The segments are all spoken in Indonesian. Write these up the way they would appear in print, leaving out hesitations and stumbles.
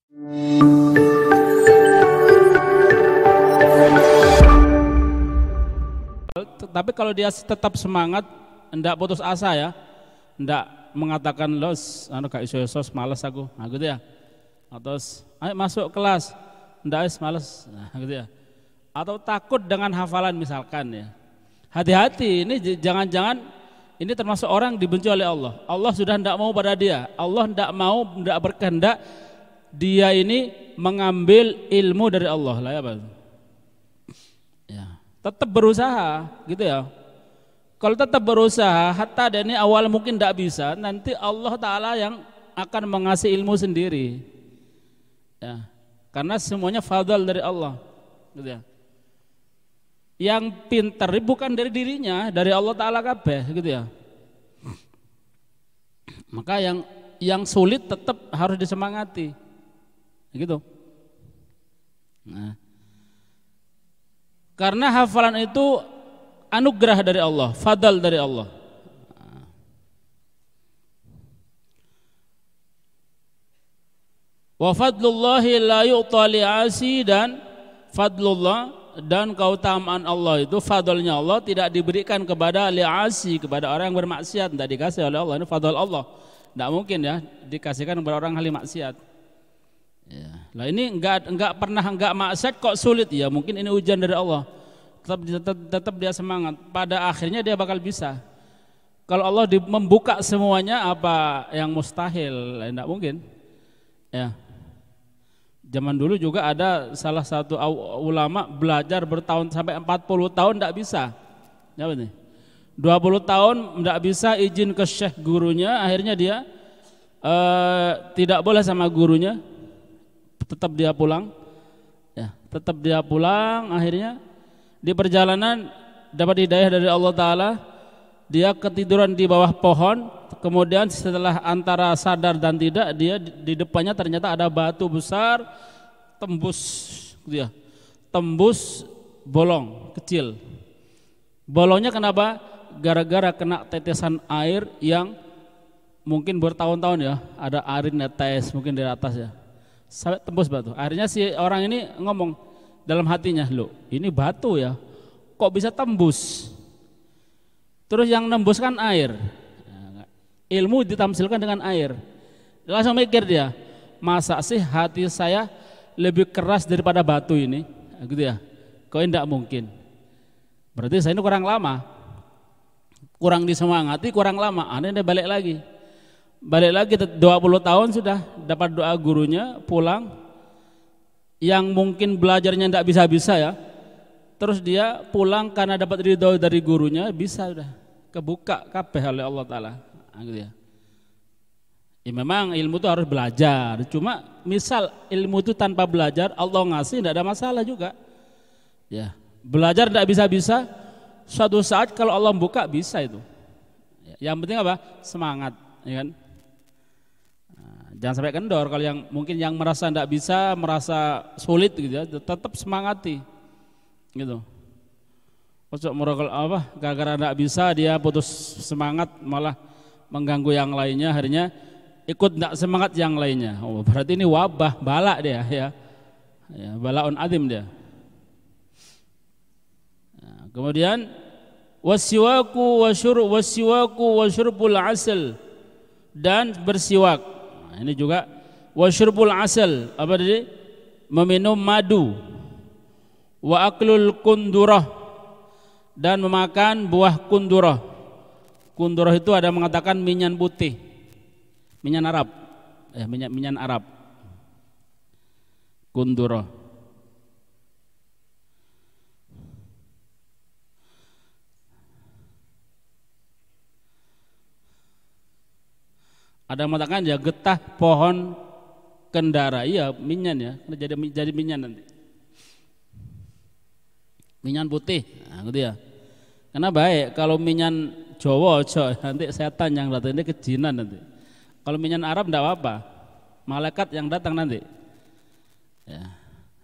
Tapi kalau dia tetap semangat, enggak putus asa ya, enggak mengatakan los, gak iso malas aku, nah gitu ya. Atau ayo masuk kelas, enggak malas, nah gitu ya. Atau takut dengan hafalan misalkan ya. Hati-hati, ini jangan-jangan ini termasuk orang dibenci oleh Allah. Allah sudah enggak mau pada dia. Allah enggak berkehendak dia ini mengambil ilmu dari Allah lah ya, Pak. Ya. Tetap berusaha gitu ya. Kalau tetap berusaha hatta dan ini awal mungkin tidak bisa, nanti Allah Ta'ala yang akan mengasih ilmu sendiri ya. Karena semuanya fadl dari Allah gitu ya. Yang pintar bukan dari dirinya, dari Allah Ta'ala kabeh gitu ya. Maka yang sulit tetap harus disemangati gitu. Nah, karena hafalan itu anugerah dari Allah, fadl dari Allah. Wa fadlullahi la yu'ta li'asi, dan fadlullah dan keutamaan Allah itu, fadlnya Allah tidak diberikan kepada li'asi, kepada orang yang bermaksiat, tidak dikasih oleh Allah. Ini fadl Allah, tidak mungkin ya dikasihkan kepada orang ahli maksiat ya. Lah ini enggak pernah enggak maksiat kok sulit ya, mungkin ini ujian dari Allah. Tetap dia semangat, pada akhirnya dia bakal bisa. Kalau Allah membuka semuanya, apa yang mustahil? Enggak mungkin ya. Zaman dulu juga ada salah satu ulama belajar bertahun sampai 40 tahun enggak bisa ya, betul. 20 tahun enggak bisa izin ke syekh gurunya, akhirnya dia tidak boleh sama gurunya, tetap dia pulang ya, tetap dia pulang. Akhirnya di perjalanan dapat hidayah dari Allah Ta'ala, dia ketiduran di bawah pohon, kemudian setelah antara sadar dan tidak, dia di depannya ternyata ada batu besar tembus bolong kecil. Bolongnya kenapa? Gara-gara kena tetesan air yang mungkin bertahun-tahun ya, ada air netes mungkin di atas ya, sampai tembus batu. Akhirnya si orang ini ngomong dalam hatinya, loh ini batu ya, kok bisa tembus? Terus yang nembus kan air, ilmu ditamsilkan dengan air. Langsung mikir dia, masa sih hati saya lebih keras daripada batu ini, gitu ya? Kok tidak mungkin? Berarti saya ini kurang lama, kurang disemangati, kurang lama. Dia balik lagi 20 tahun sudah dapat doa gurunya, pulang. Yang mungkin belajarnya tidak bisa-bisa ya, terus dia pulang karena dapat ridho dari gurunya, bisa sudah kebuka kabeh oleh Allah Ta'ala gitu ya. Ya memang ilmu itu harus belajar, cuma misal ilmu itu tanpa belajar Allah ngasih tidak ada masalah juga ya. Belajar tidak bisa-bisa, suatu saat kalau Allah buka bisa itu ya. Yang penting apa? Semangat ya kan. Jangan sampai kendor. Kalau yang mungkin yang merasa tidak bisa, merasa sulit gitu ya, tetap semangati gitu. Masuk muragal apa? Gara-gara tidak bisa dia putus semangat, malah mengganggu yang lainnya, akhirnya ikut tidak semangat yang lainnya. Oh, berarti ini wabah, bala dia ya. Ya, balaun adim dia. Nah, kemudian wasiwaku wasyurbul asal, dan bersiwak. Nah, ini juga wasyurbul asal, apa tadi? Meminum madu. Wa aklul kundurah, dan memakan buah kundurah. Kundurah itu ada mengatakan minyan putih, minyan Arab, minyan Arab. Kundurah. Ada mengatakan ya getah pohon kendara, iya minyan ya, jadi minyan nanti. Minyan putih, nah, gitu ya. Karena baik kalau minyan Jawa nanti setan yang datang, ini kejinan nanti. Kalau minyan Arab enggak apa-apa, malaikat yang datang nanti. Ya,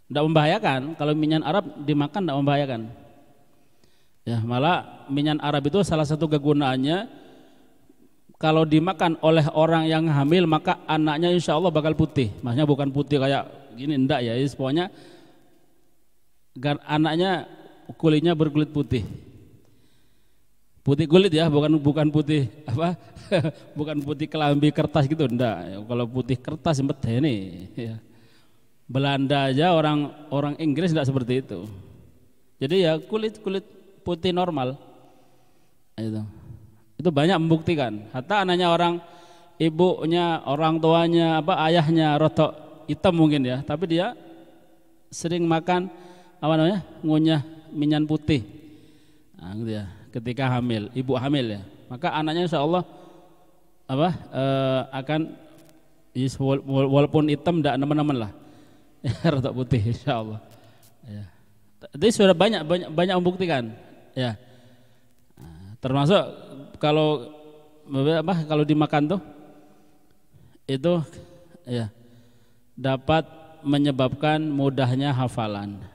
enggak membahayakan. Kalau minyan Arab dimakan enggak membahayakan. Ya, malah minyan Arab itu salah satu kegunaannya kalau dimakan oleh orang yang hamil maka anaknya insya Allah bakal putih. Maksudnya bukan putih kayak gini, enggak ya. Pokoknya anaknya kulitnya berkulit putih. Putih kulit ya, bukan putih apa? Bukan putih kelambi kertas gitu, enggak. Kalau putih kertas ini ya. Belanda aja orang Inggris enggak seperti itu. Jadi ya kulit putih normal. Itu banyak membuktikan. Hatta anaknya orang ibunya, orang tuanya, ayahnya rotok hitam mungkin ya, tapi dia sering makan ngunyah minyan putih. Nah, gitu ya. Ketika hamil, ibu hamil ya, maka anaknya insya Allah akan walaupun hitam tidak nemen-nemen lah, rotok putih insya Allah. Ya. Jadi sudah banyak membuktikan ya. Termasuk kalau dimakan tuh itu ya dapat menyebabkan mudahnya hafalan.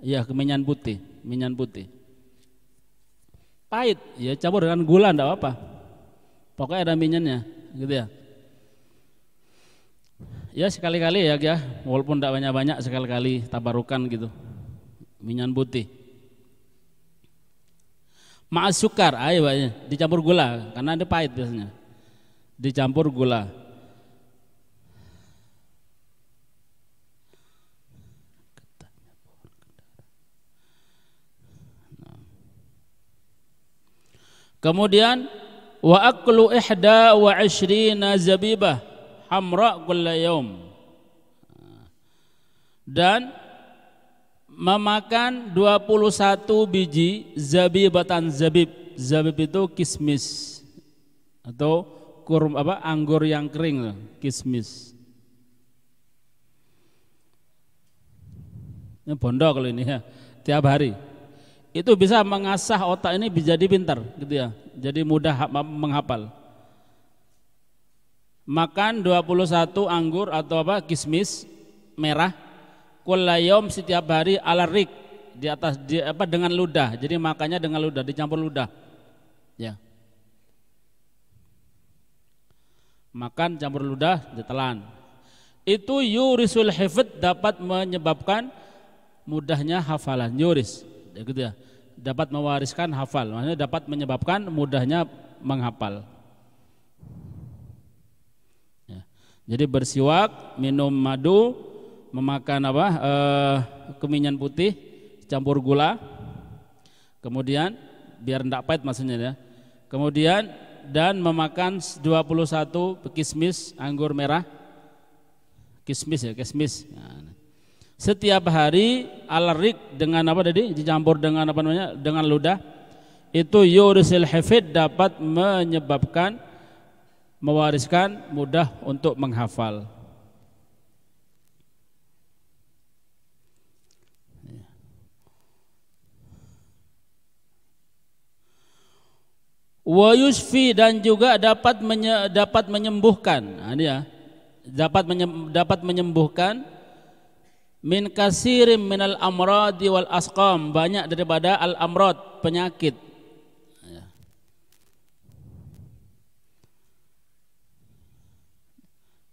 Ya, minyan putih. Pahit, ya campur dengan gula enggak apa-apa. Pokoknya ada minyannya, gitu ya. Ya sekali-kali ya, walaupun enggak banyak-banyak, sekali-kali tabarukan gitu. Minyan putih. Ma'as sukar, ayo dicampur gula karena ada pahit biasanya. Dicampur gula. Kemudian wa aklu 21 zabibah hamra kulla yaum. Dan memakan 21 biji zabibatan zabib. Zabib itu kismis atau anggur yang kering, kismis. Ini bondo kalau ini ya, tiap hari. Itu bisa mengasah otak ini jadi pintar gitu ya. Jadi mudah menghafal. Makan 21 anggur atau kismis merah kullayom setiap hari ala rik di atas dengan ludah. Jadi makannya dengan ludah, dicampur ludah. Ya. Makan campur ludah ditelan. Itu yurisul hifdz, dapat menyebabkan mudahnya hafalan. Yuris gitu ya, dapat mewariskan hafal, maksudnya dapat menyebabkan mudahnya menghafal ya. Jadi bersiwak, minum madu, memakan keminyan putih campur gula, kemudian biar enggak pahit maksudnya ya, kemudian dan memakan 21 kismis anggur merah, kismis nah. Setiap hari alarik dengan dicampur dengan dengan ludah, itu yurisil hafid, dapat menyebabkan mewariskan mudah untuk menghafal. Wa yusfi, dan juga dapat menyembuhkan. Nah, dia dapat menyembuhkan min kasirim minal amradi wal asqam, banyak daripada al amrad, penyakit.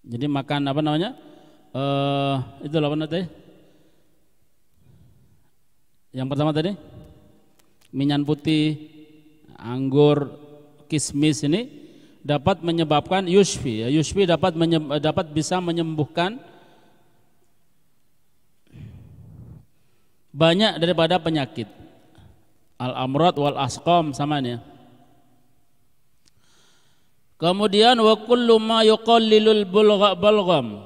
Jadi makan itu apa tadi? Yang pertama tadi minyan putih, anggur, kismis ini dapat menyebabkan yusfi. Yusfi dapat bisa menyembuhkan banyak daripada penyakit. Al-amrad wal asqam samanya. Kemudian wa kullu ma yuqallilul balgham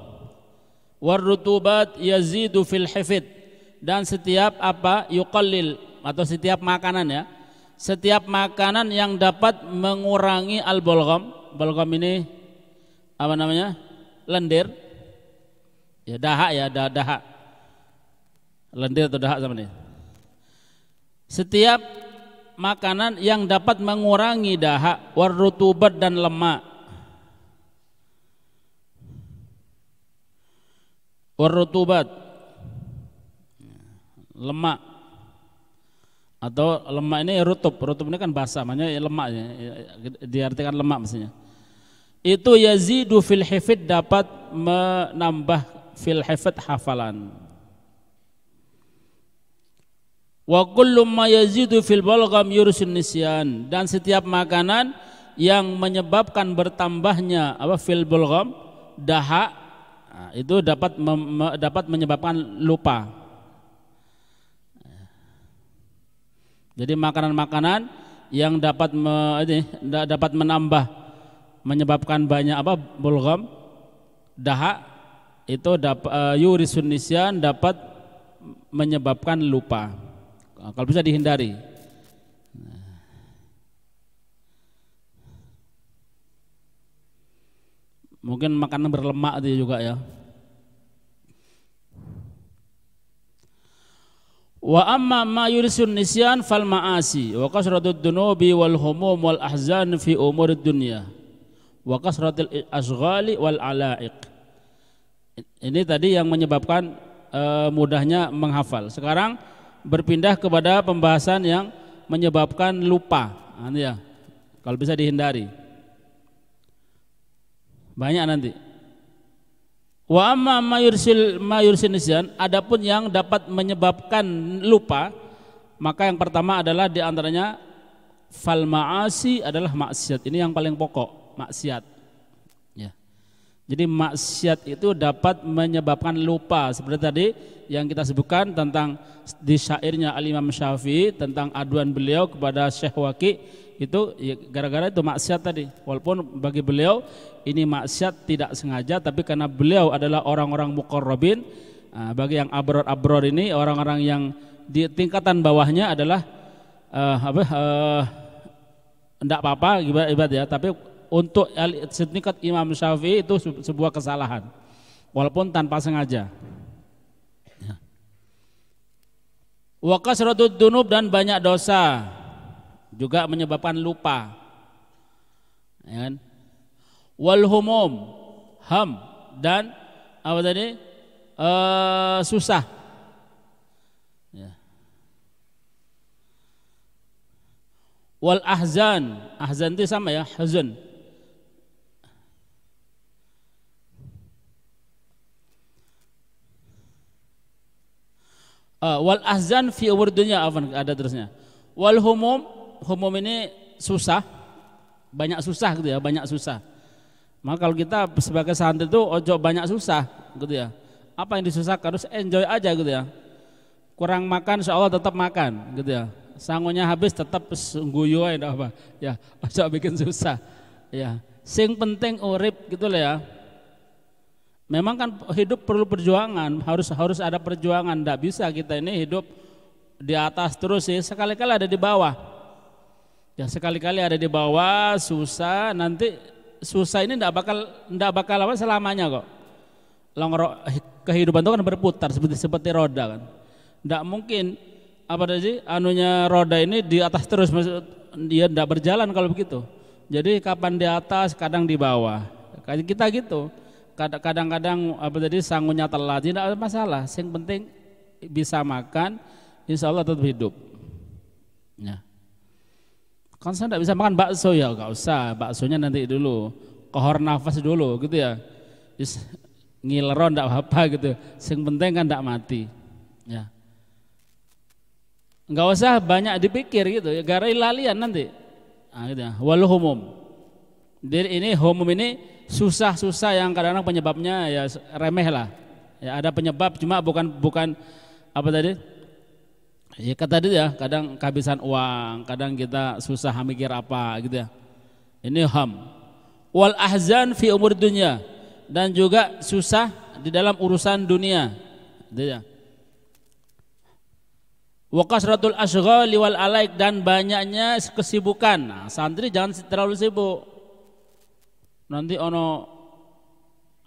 warutubat yazidu fil hifd, dan setiap yuqallil atau setiap makanan ya, setiap makanan yang dapat mengurangi al-balgham. Balgham ini lendir ya, dahak lendir atau dahak sama ini. Setiap makanan yang dapat mengurangi dahak, warutubat, dan lemak. Warutubat, lemak Atau lemak ini rutub ini kan basah, makanya lemak ya, diartikan lemak maksudnya. Itu yazidu fil hifd, dapat menambah fil hifd hafalan. Wa kullu ma yazidu fil balgham yursun nisyan, dan setiap makanan yang menyebabkan bertambahnya fil balgham dahak, itu dapat menyebabkan lupa. Jadi makanan-makanan yang dapat menambah, menyebabkan banyak balgham dahak, itu yurisun nisyan, dapat menyebabkan lupa. Kalau bisa dihindari. Mungkin makanan berlemak itu juga ya. Wa amma ma yurisun nisyan fal ma'asi wa kasratud dunubi wal humum wal ahzan fi umurid dunya wa kasratil ashghali wal alaiq. Ini tadi yang menyebabkan mudahnya menghafal. Sekarang berpindah kepada pembahasan yang menyebabkan lupa. Ya, kalau bisa dihindari. Banyak nanti. Wa amma ma yursil nisyan, adapun yang dapat menyebabkan lupa, maka yang pertama adalah diantaranya fal ma'asi, adalah maksiat. Ini yang paling pokok, maksiat. Ya. Jadi maksiat itu dapat menyebabkan lupa, seperti tadi yang kita sebutkan tentang di syairnya Al-Imam Syafi'i tentang aduan beliau kepada Syekh Waqi, itu ya, gara-gara itu maksiat tadi. Walaupun bagi beliau ini maksiat tidak sengaja, tapi karena beliau adalah orang-orang muqarrabin, bagi yang abror ini orang-orang yang di tingkatan bawahnya adalah enggak apa-apa ibadah ya, tapi untuk setingkat Imam Syafi'i itu sebuah kesalahan walaupun tanpa sengaja. Wa kasratud dunub, dan banyak dosa juga menyebabkan lupa. Ya kan? Wal humum, ham, dan apa tadi? Susah. Ya. Wal ahzan, ahzan itu sama ya, hazan. Wal ahzan fi umur dunya, ada terusnya. Wal humum, humum ini susah, banyak susah gitu ya, banyak susah. Maka kalau kita sebagai santri itu ojo banyak susah gitu ya. Apa yang disusahkan, harus enjoy aja gitu ya. Kurang makan insya Allah tetap makan gitu ya. Sangunya habis tetap guyu aja apa ya, ojo bikin susah ya. Sing penting urip gitu lah ya. Memang kan hidup perlu perjuangan, harus ada perjuangan. Tidak bisa kita ini hidup di atas terus sih, sekali-kali ada di bawah. Ya sekali-kali ada di bawah, susah. Nanti susah ini tidak bakal apa selamanya kok. Kehidupan itu kan berputar seperti roda kan. Tidak mungkin apa tadi anunya roda ini di atas terus, dia tidak berjalan kalau begitu. Jadi kapan di atas, kadang di bawah. Kita gitu. Kadang-kadang apa tadi sangunya telat, tidak ada masalah. Yang penting bisa makan, insya Allah tetap hidup. Ya. Kan saya tidak bisa makan bakso ya, nggak usah. Baksonya nanti dulu, kohor nafas dulu, gitu ya. Ngileron tidak apa-apa gitu. Yang penting kan tidak mati. Ya. Nggak usah banyak dipikir gitu. Garai lalian nanti. Nah, gitu ya. Walau humum. Jadi ini humum ini susah-susah yang kadang-kadang penyebabnya ya remeh lah. Ya ada penyebab cuma bukan apa tadi? Ya kata tadi ya, kadang kehabisan uang, kadang kita susah mikir apa gitu ya. Ini ham. Wal ahzan fi umur dunya, dan juga susah di dalam urusan dunia. Gitu ya. Wa kasratul ashghali wal alaik, dan banyaknya kesibukan. Nah, santri jangan terlalu sibuk. Nanti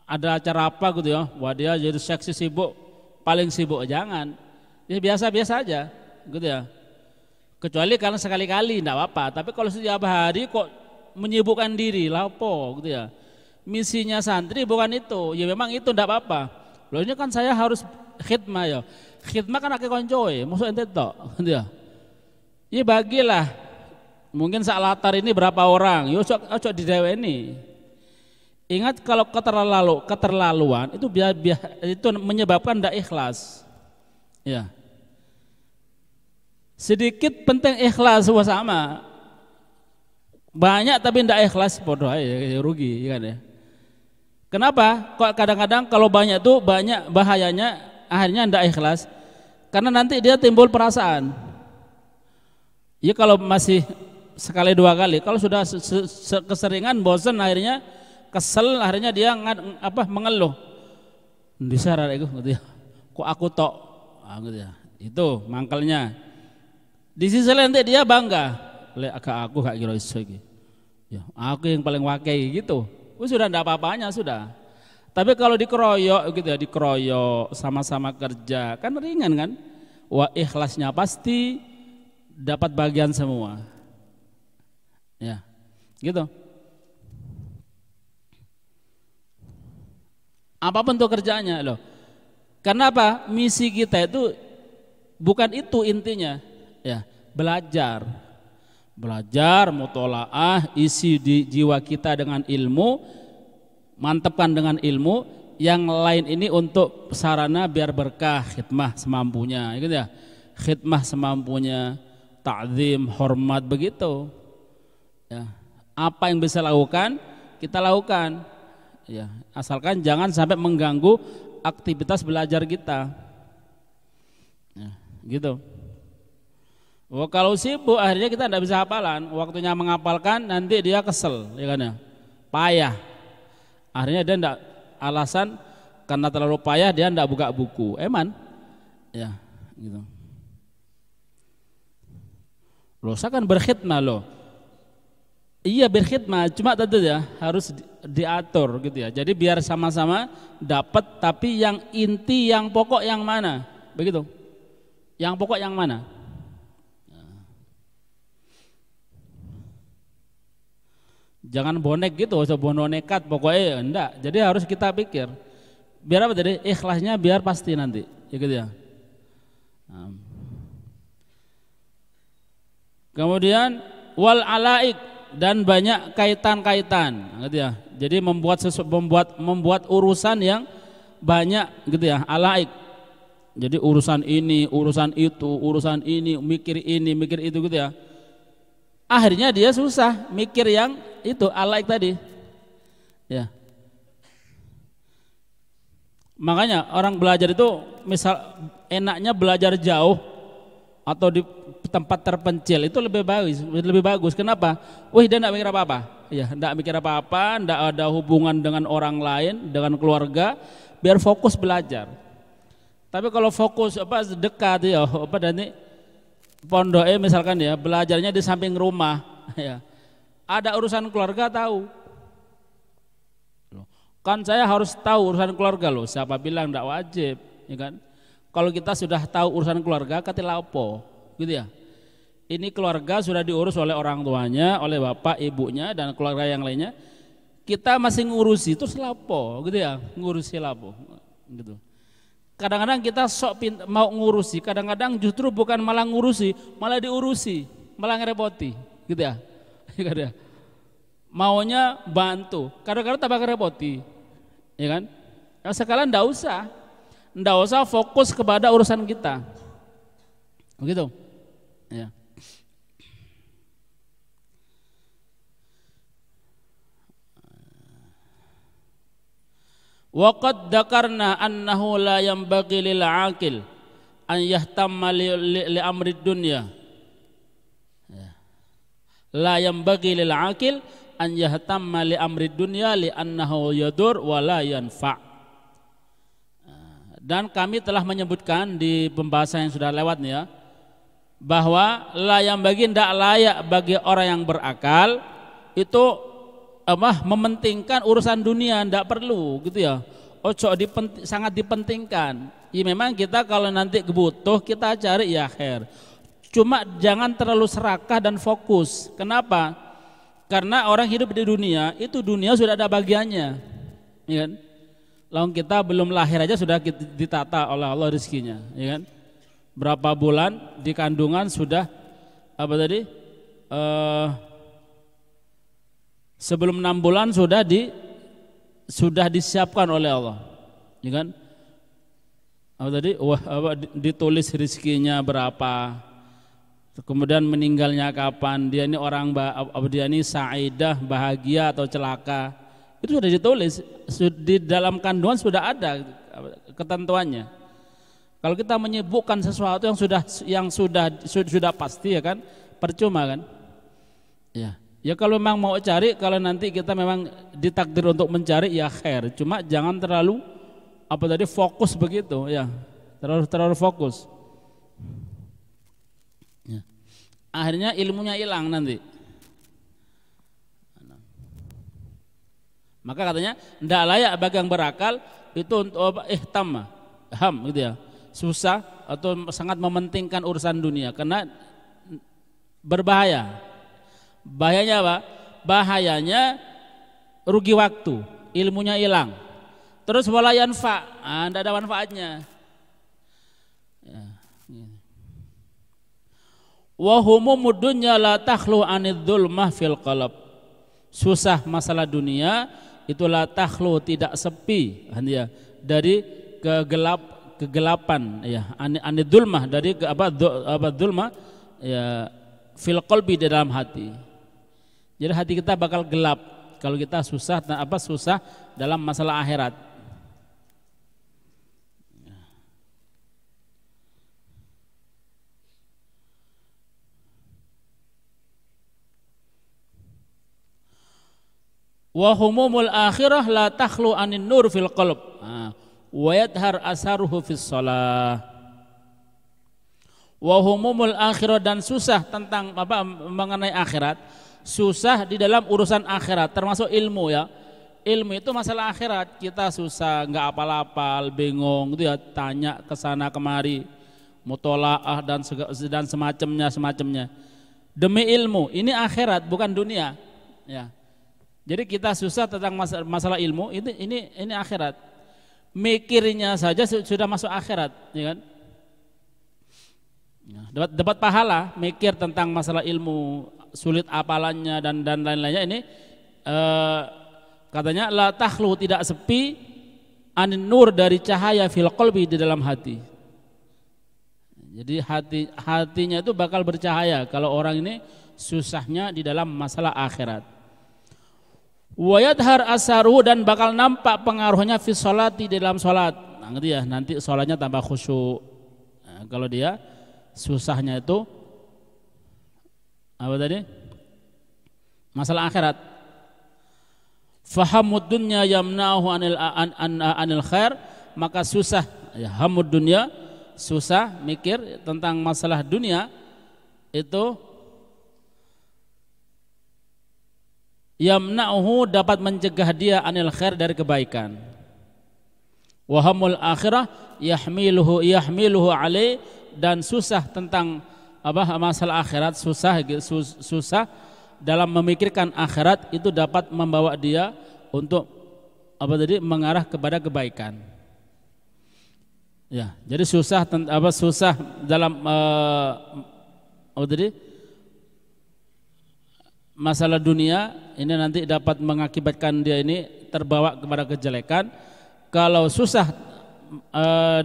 ada acara apa gitu ya, wah dia jadi seksi sibuk, paling sibuk, jangan. Ya biasa-biasa aja gitu ya. Kecuali kalau sekali-kali enggak apa-apa, tapi kalau setiap hari kok menyibukkan diri, lapo gitu ya. Misinya santri bukan itu, ya memang itu enggak apa-apa. Loh ini kan saya harus khidmah ya. Khidmah kan akeh koncoe, maksud ente tok gitu ya. Ya bagilah. Mungkin sak latar ini berapa orang? Yo ojo dideweni. Ingat kalau keterlaluan itu itu menyebabkan tidak ikhlas. Ya. Sedikit penting ikhlas sama. Banyak tapi tidak ikhlas bodoh ya, rugi kan ya. Kenapa? Kok kadang-kadang kalau banyak itu banyak bahayanya akhirnya tidak ikhlas. Karena nanti dia timbul perasaan. Ya kalau masih sekali dua kali, kalau sudah keseringan bosan akhirnya kesel, akhirnya dia mengeluh. Disara itu gitu ya. Kok aku tok, gitu ya. Itu mangkalnya. Di sisi lain nanti dia bangga. Aku gak kira iso iki. Ya, aku yang paling wakai gitu. Sudah enggak apa-apanya sudah. Tapi kalau dikeroyok gitu ya, dikeroyok sama-sama kerja, kan ringan kan? Wah, ikhlasnya pasti dapat bagian semua. Ya. Gitu. Apapun tuh kerjaannya loh. Karena apa? Misi kita itu bukan itu intinya. Ya, belajar. Belajar, mutolaah, isi di jiwa kita dengan ilmu, mantapkan dengan ilmu, yang lain ini untuk sarana biar berkah, khidmah semampunya, gitu ya. Khidmah semampunya, ta'zim, hormat begitu. Ya. Apa yang bisa lakukan, kita lakukan. Ya, asalkan jangan sampai mengganggu aktivitas belajar kita. Ya, gitu. Oh, kalau sibuk akhirnya kita tidak bisa hafalan, waktunya menghafalkan nanti dia kesel, ya kan ya, payah. Akhirnya dia tidak, alasan karena terlalu payah dia tidak buka buku, ya, gitu. Loh, saya kan berkhidmah loh. Iya berkhidmah, cuma tentu ya harus diatur gitu ya. Jadi biar sama-sama dapat, tapi yang inti, yang pokok yang mana, begitu? Yang pokok yang mana? Jangan bonek gitu, bono nekat pokoknya enggak. Jadi harus kita pikir. Biar apa tadi? Ikhlasnya biar pasti nanti, ya gitu ya. Kemudian wal alaik, dan banyak kaitan-kaitan, gitu ya. Jadi membuat urusan yang banyak, gitu ya. Alaik. Jadi urusan ini, urusan itu, urusan ini, mikir itu, gitu ya. Akhirnya dia susah mikir yang itu alaik tadi, ya. Makanya orang belajar itu misal enaknya belajar jauh atau di tempat terpencil itu lebih bagus. Kenapa? Dia enggak mikir apa-apa. Ya, enggak mikir apa-apa, enggak ada hubungan dengan orang lain, dengan keluarga, biar fokus belajar. Tapi kalau fokus dekat ya, nanti pondoknya misalkan ya, belajarnya di samping rumah, ya. Ada urusan keluarga tahu. Kan saya harus tahu urusan keluarga loh. Siapa bilang enggak wajib, ya kan? Kalau kita sudah tahu urusan keluarga, kata lapo, gitu ya. Ini keluarga sudah diurus oleh orang tuanya, oleh bapak, ibunya, dan keluarga yang lainnya. Kita masih ngurusi, terus lapo, gitu ya, ngurusi lapo, gitu. Kadang-kadang kita mau ngurusi, kadang-kadang justru bukan malah ngurusi, malah diurusi, malah ngerepoti, gitu ya. Maunya bantu, kadang-kadang tambah ngerepoti, ya kan? Sekalian enggak usah fokus kepada urusan kita, begitu, ya. Waqad dzakarna annahu la yanbaghi lil aqil an yahtamma li amri dunya. La yanbaghi lil aqil an yahtamma li amri dunya li annahu yadur wa la yanfa'. Dan kami telah menyebutkan di pembahasan yang sudah lewat nih ya, bahwa la yanbaghi tidak layak bagi orang yang berakal itu mementingkan urusan dunia, tidak perlu gitu ya. Sangat dipentingkan. Ya memang kita kalau nanti butuh kita cari ya khair. Cuma jangan terlalu serakah dan fokus. Kenapa? Karena orang hidup di dunia, itu dunia sudah ada bagiannya, ya kan? Lalu kita belum lahir aja sudah ditata oleh Allah rezekinya, ya kan? Berapa bulan di kandungan sudah apa tadi? Sebelum 6 bulan sudah disiapkan oleh Allah, ya kan? Apa tadi? Ditulis rezekinya berapa, kemudian meninggalnya kapan, dia ini dia ini sa'idah, bahagia atau celaka, itu sudah ditulis di dalam kandungan, sudah ada ketentuannya. Kalau kita menyibukkan sesuatu yang sudah pasti, ya kan, percuma kan? Ya kalau memang mau cari, kalau nanti kita memang ditakdir untuk mencari, ya khair. Cuma jangan terlalu fokus begitu, ya, terlalu fokus. Ya. Akhirnya ilmunya hilang nanti. Maka katanya tidak layak bagi yang berakal itu untuk gitu ya, susah atau sangat mementingkan urusan dunia, karena berbahaya. Bahayanya apa? Bahayanya rugi waktu, ilmunya hilang. Terus wala yanfa, tidak ada manfaatnya. Ya. Wa humumud dunya la takhlu anid dzulmah fil qalb. Susah masalah dunia itu la takhlu, tidak sepi, ya, dari kegelapan, ya, anid dzulmah, dari dzulmah, ya, fil qalbi, di dalam hati. Jadi hati kita bakal gelap kalau kita susah dalam masalah akhirat. Wa humumul akhirah la takhlu anin nur fil qalb wa yadhar asaruhu fis shalah. Wa humumul akhirah, dan susah tentang mengenai akhirat, susah di dalam urusan akhirat, termasuk ilmu, ya. Ilmu itu masalah akhirat, kita susah, nggak apal-apal, bingung gitu ya, tanya ke sana kemari, mutolaah dan semacamnya. Demi ilmu, ini akhirat bukan dunia, ya. Jadi kita susah tentang masalah ilmu, ini akhirat. Mikirnya saja sudah masuk akhirat, ya kan? Dapat pahala mikir tentang masalah ilmu, sulit apalannya dan lain-lainnya, ini katanya la takhlu, tidak sepi, anin nur, dari cahaya fil qalbi, di dalam hati. Jadi hatinya itu bakal bercahaya kalau orang ini susahnya di dalam masalah akhirat. Wa yadhar asaruhu, dan bakal nampak pengaruhnya fi sholati, di dalam sholat. Nah, gitu ya, nanti sholatnya tambah khusyuk. Nah, kalau dia susahnya itu apa tadi? Masalah akhirat. Fahamud dunya yamna'uhu anil khair, maka susah, ya, hamud dunya, susah mikir tentang masalah dunia itu, yamna'uhu, dapat mencegah dia anil khair, dari kebaikan. Wa hamul akhirah yahmiluhu alai, dan susah tentang masalah akhirat, susah dalam memikirkan akhirat, itu dapat membawa dia untuk mengarah kepada kebaikan. Ya, jadi susah dalam masalah dunia ini nanti dapat mengakibatkan dia ini terbawa kepada kejelekan. Kalau susah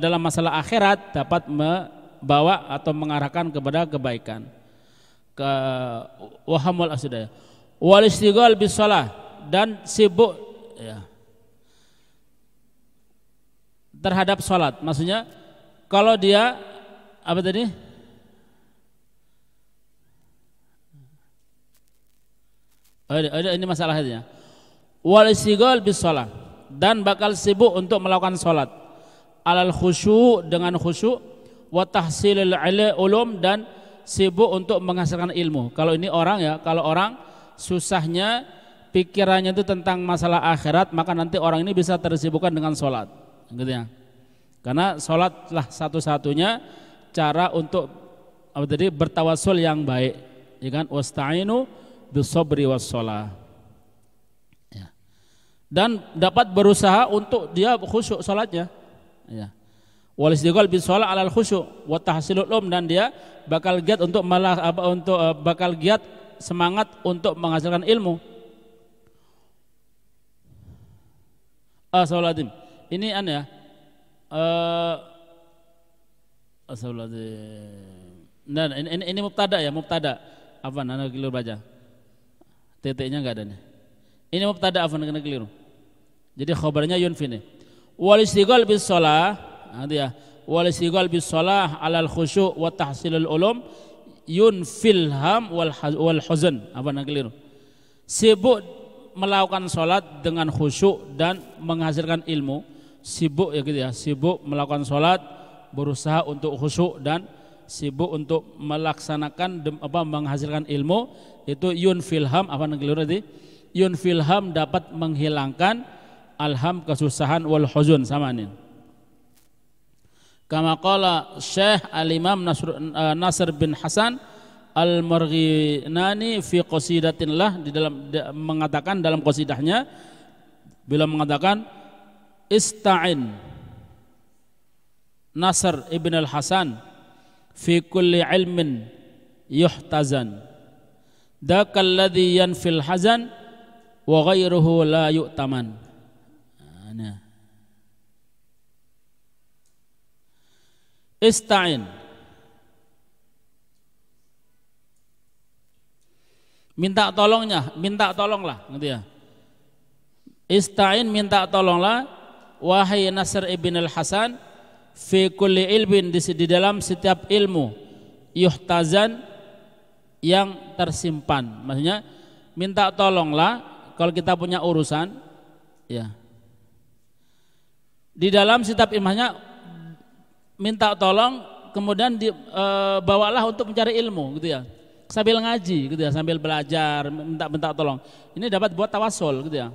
dalam masalah akhirat, dapat membawa atau mengarahkan kepada kebaikan. Wahamul asdaya wal istighal bis shalah, dan sibuk, ya, terhadap sholat. Maksudnya kalau dia ini masalahnya. Wal istighal bis shalah, dan bakal sibuk untuk melakukan sholat. Alal khusyu', dengan khusyuk, wa tahsilil ulum, dan sibuk untuk menghasilkan ilmu. Kalau ini kalau orang susahnya pikirannya itu tentang masalah akhirat, maka nanti orang ini bisa tersibukkan dengan sholat, gitu ya. Karena sholatlah satu-satunya cara untuk bertawassul yang baik, ya kan? Wasta'inu bisabri wassholah, ya. Dan dapat berusaha untuk dia khusyuk sholatnya, ya. Wal istighal bis shalah 'alal khusyuk wa tahsilul dan dia bakal giat untuk bakal giat semangat untuk menghasilkan ilmu. Astagfirullahaladzim. Ini ya. Astagfirullahaladzim. Nah, ini mubtada ya, mubtada. Apa anda keliru baca? Titiknya enggak ada nih. Ini mubtada apa kena keliru. Jadi khabarnya yunfi nih. Wal istighal bis shalah, nanti ya. Wal istighal bis shalah 'alal khusyuk wa tahsilul ulum yunfil ham wal huzn. Apa anda keliru? Sibuk melakukan sholat dengan khusyuk dan menghasilkan ilmu. Sibuk ya gitu ya, sibuk melakukan sholat, berusaha untuk khusyuk dan sibuk untuk melaksanakan menghasilkan ilmu, itu yunfilham. Apa yang keliru tadi? Yunfilham dapat menghilangkan alham, kesusahan, wal huzun, sama ini. Kama qala Syekh Al-Imam Nasr bin Hasan Al-Marghinani fi qasidatin lah, di dalam mengatakan dalam qasidahnya, bila mengatakan ista'in Nasr ibn al-Hasan fi kulli ilmin yuhtazan dakal ladhi yanfil hazan wa ghairuhu la yu'taman. Ista'in, minta tolonglah, gitu ya. Ista'in, minta tolonglah, wahai Nasr ibn al-Hasan, fi kulli ilmin, di dalam setiap ilmu, yuhtazan, yang tersimpan. Maksudnya minta tolonglah kalau kita punya urusan, ya. Di dalam setiap ilmunya minta tolong, kemudian bawalah untuk mencari ilmu, gitu ya. Sambil ngaji, gitu ya, sambil belajar, minta tolong. Ini dapat buat tawasul, gitu ya.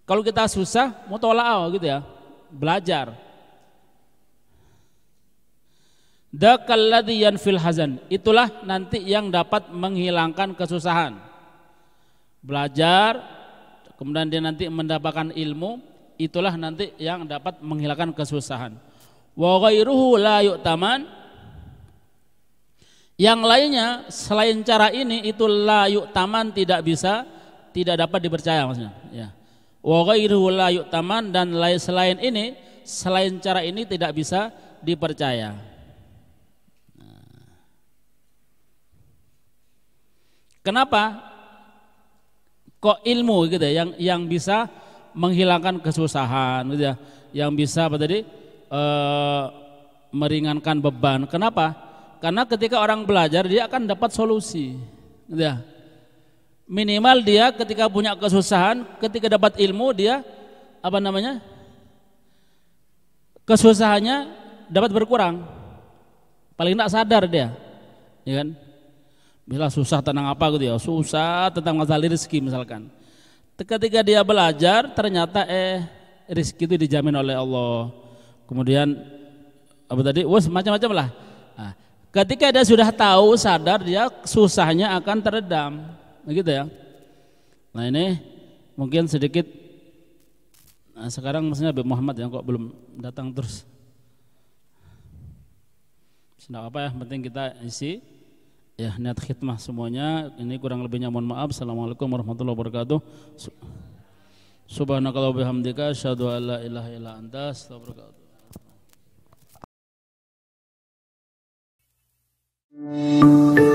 Kalau kita susah, mutola'ah, gitu ya, belajar. Dakal ladzi yanfil hazan, itulah nanti yang dapat menghilangkan kesusahan. Belajar, kemudian dia nanti mendapatkan ilmu, itulah nanti yang dapat menghilangkan kesusahan. Wa ghairuhu la yu'taman, yang lainnya selain cara ini itu la yu'taman, tidak dapat dipercaya, maksudnya, ya. Wa ghairuhu la yu'taman, dan selain ini, selain cara ini tidak bisa dipercaya. Kenapa kok ilmu gitu ya yang bisa menghilangkan kesusahan, gitu ya, yang bisa apa tadi meringankan beban. Kenapa? Karena ketika orang belajar dia akan dapat solusi, gitu ya. Minimal dia ketika punya kesusahan, ketika dapat ilmu dia kesusahannya dapat berkurang. Paling tidak sadar dia, ya kan? Bila susah tentang apa gitu ya, susah tentang masalah rezeki misalkan. Ketika dia belajar ternyata rezeki itu dijamin oleh Allah. Kemudian macam-macam lah. Nah, ketika dia sudah tahu, sadar, dia susahnya akan teredam, begitu ya. Nah ini mungkin sedikit. Nah, sekarang maksudnya Habib Muhammad yang kok belum datang terus. Tidak apa ya, penting kita isi. Ya, niat khidmah semuanya. Ini kurang lebihnya mohon maaf. Assalamualaikum warahmatullahi wabarakatuh. Subhanakallahumma wa bihamdika asyhadu an la ilaha illa anta astaghfiruka wa atubu ilaik.